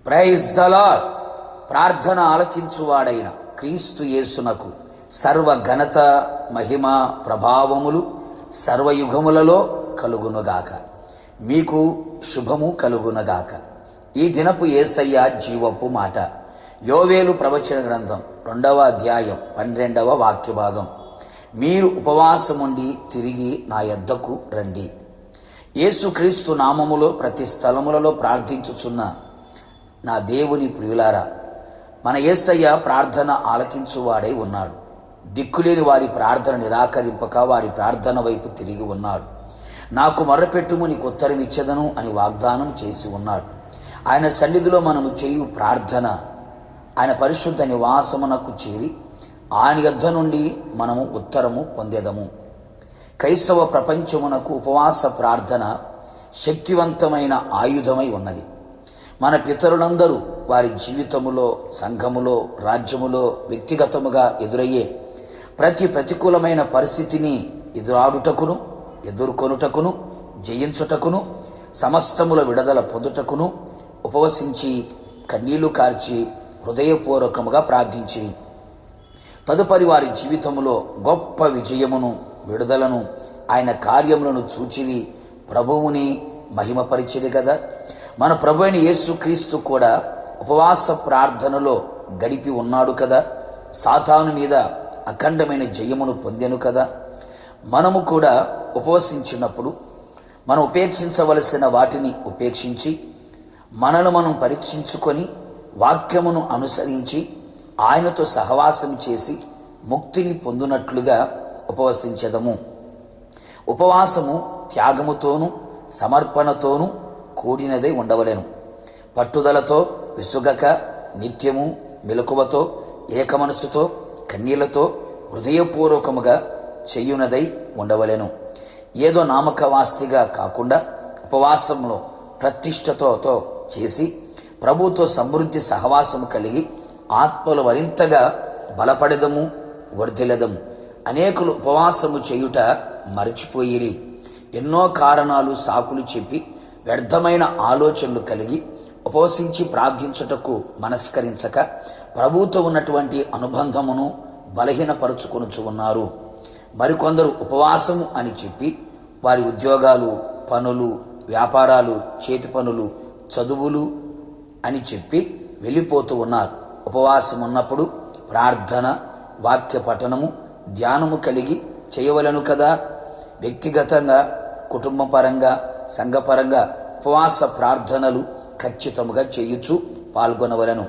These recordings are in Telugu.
Praise the lord. ప్రార్థన ఆలకించువాడైన క్రీస్తు యేసునకు సర్వ ఘనత, మహిమ, ప్రభావములు సర్వయుగములలో కలుగునుగాక. మీకు శుభము కలుగునగాక. ఈ దినపు యేసయ్య జీవపు మాట. యోవేలు ప్రవచన గ్రంథం 2వ అధ్యాయం 12వ వాక్య భాగం. మీరు ఉపవాసముండి తిరిగి నా యొద్దకు రండి. యేసుక్రీస్తు నామములో ప్రతి స్థలములలో ప్రార్థించుచున్న నా దేవుని ప్రియులారా, మన యేసయ్య ప్రార్థన ఆలకించువాడై ఉన్నాడు. దిక్కులేని వారి ప్రార్థన నిరాకరింపక వారి ప్రార్థన వైపు తిరిగి ఉన్నాడు. నాకు మొర్రపెట్టుము, నీకు ఉత్తరం ఇచ్చెదను అని వాగ్దానం చేసి ఉన్నాడు. ఆయన సన్నిధిలో మనము చేయు ప్రార్థన ఆయన పరిశుద్ధ నివాసమునకు చేరి ఆయన యొద్ద నుండి మనము ఉత్తరము పొందెదము. క్రైస్తవ ప్రపంచమునకు ఉపవాస ప్రార్థన శక్తివంతమైన ఆయుధమై ఉన్నది. మన పితరులందరూ వారి జీవితములో, సంఘములో, రాజ్యములో, వ్యక్తిగతముగా ఎదురయ్యే ప్రతి ప్రతికూలమైన పరిస్థితిని ఎదురాడుటకును, ఎదుర్కొనుటకును, జయించుటకును, సమస్తముల విడుదల పొందుటకును ఉపవసించి కన్నీళ్లు కార్చి హృదయపూర్వకముగా ప్రార్థించిరి. తదుపరి వారి జీవితములో గొప్ప విజయమును, విడుదలను, ఆయన కార్యములను చూచిరి, ప్రభువుని మహిమపరిచిరి కదా. మన ప్రభు అయిన యేసుక్రీస్తు కూడా ఉపవాస ప్రార్థనలో గడిపి ఉన్నాడు కదా. సాతాను మీద అఖండమైన జయమును పొందెను కదా. మనము కూడా ఉపవసించినప్పుడు మనం ఉపేక్షించవలసిన వాటిని ఉపేక్షించి మనను మనం పరీక్షించుకొని వాక్యమును అనుసరించి ఆయనతో సహవాసం చేసి ముక్తిని పొందునట్లుగా ఉపవసించెదము. ఉపవాసము త్యాగముతోనూ సమర్పణతోనూ కూడినదై ఉండవలెను. పట్టుదలతో, విసుగక, నిత్యము మెలకువతో, ఏకమనసుతో, కన్నీళ్లతో, హృదయపూర్వకముగా చెయ్యునదై ఉండవలెను. ఏదో నామకవాస్తిగా కాకుండా ఉపవాసంలో ప్రతిష్టతో చేసి ప్రభుతో సమృద్ధి సహవాసము కలిగి ఆత్మలు మరింతగా బలపడదము, వర్ధిల్లదము. అనేకులు ఉపవాసము చేయుట మరచిపోయిరి. ఎన్నో కారణాలు, సాకులు చెప్పి వ్యర్థమైన ఆలోచనలు కలిగి ఉపవసించి ప్రార్థించుటకు మనస్కరించక ప్రభువుతో ఉన్నటువంటి అనుబంధమును బలహీనపరుచుకొనుచు ఉన్నారు. మరికొందరు ఉపవాసము అని చెప్పి వారి ఉద్యోగాలు, పనులు, వ్యాపారాలు, చేతి పనులు, చదువులు అని చెప్పి వెళ్ళిపోతూ ఉన్నారు. ఉపవాసం ఉన్నప్పుడు ప్రార్థన, వాక్య పఠనము, ధ్యానము కలిగి చేయవలను కదా. వ్యక్తిగతంగా, కుటుంబపరంగా, సంఘపరంగా ఉపవాస ప్రార్థనలు ఖచ్చితముగా చేయుచు పాల్గొనవలను.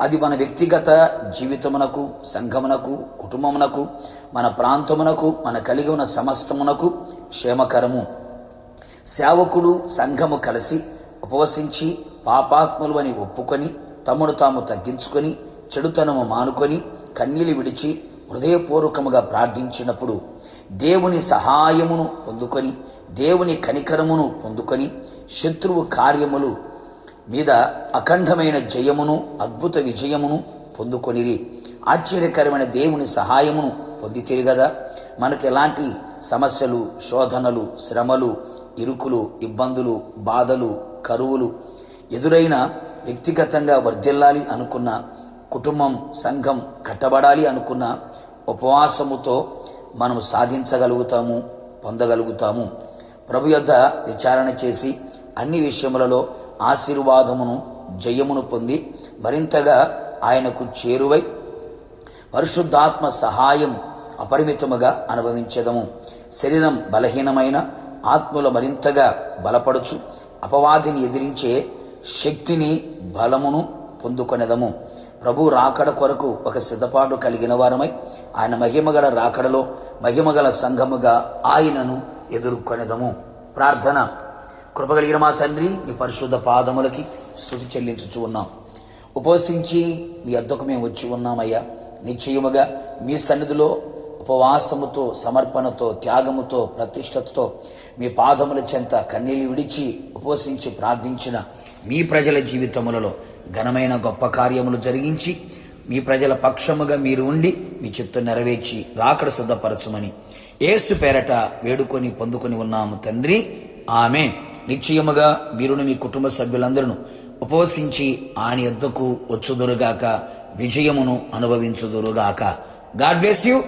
అది మన వ్యక్తిగత జీవితమునకు, సంఘమునకు, కుటుంబమునకు, మన ప్రాంతమునకు, మన కలిగి ఉన్న సమస్తమునకు క్షేమకరము. సేవకుడు, సంఘము కలిసి ఉపవసించి పాపాత్ములు అని ఒప్పుకొని తమను తాము తగ్గించుకొని చెడుతనము మానుకొని కన్నీళ్లు విడిచి హృదయపూర్వకముగా ప్రార్థించినప్పుడు దేవుని సహాయమును పొందుకొని, దేవుని కనికరమును పొందుకొని శత్రువు కార్యములు మీద అఖండమైన జయమును, అద్భుత విజయమును పొందుకొనిరి. ఆశ్చర్యకరమైన దేవుని సహాయమును పొందితిరి కదా. మనకు ఎలాంటి సమస్యలు, శోధనలు, శ్రమలు, ఇరుకులు, ఇబ్బందులు, బాధలు, కరువులు ఎదురైన, వ్యక్తిగతంగా వర్ధిల్లాలి అనుకున్న, కుటుంబం, సంఘం కట్టబడాలి అనుకున్న ఉపవాసముతో మనము సాధించగలుగుతాము, పొందగలుగుతాము. ప్రభు యొద్ద విచారణ చేసి అన్ని విషయములలో ఆశీర్వాదమును, జయమును పొంది మరింతగా ఆయనకు చేరువై పరిశుద్ధాత్మ సహాయం అపరిమితముగా అనుభవించెదము. శరీరం బలహీనమైన ఆత్మలో మరింతగా బలపడుచు అపవాదిని ఎదిరించే శక్తిని, బలమును పొందుకొనెదము. ప్రభు రాకడ కొరకు ఒక సిద్ధపాటు కలిగిన వారమై ఆయన మహిమగల రాకడలో మహిమగల సంఘముగా ఆయనను ఎదుర్కొనెదము. ప్రార్థన. కృపగలిగిన మా తండ్రి, మీ పరిశుద్ధ పాదములకి స్తుతి చెల్లించుచు ఉన్నాం. ఉపవసించి మీ వద్దకు మేము వచ్చి ఉన్నామయ్యా. నిశ్చయముగా మీ సన్నిధిలో ఉపవాసముతో, సమర్పణతో, త్యాగముతో, ప్రతిష్టతో మీ పాదముల చెంత కన్నీళ్లు విడిచి ఉపవసించి ప్రార్థించిన మీ ప్రజల జీవితములలో ఘనమైన గొప్ప కార్యములు జరిగించి మీ ప్రజల పక్షముగా మీరు ఉండి మీ చిత్తం నెరవేర్చి రాకడ సిద్ధపరచమని యేసు పేరట వేడుకొని పొందుకొని ఉన్నాము తండ్రి. ఆమేన్. నిశ్చయముగా మీరును మీ కుటుంబ సభ్యులందరూ ఉపవసించి ఆయన యొద్దకు వచ్చుదురుగాక, విజయమును అనుభవించుదురుగాక. God bless you.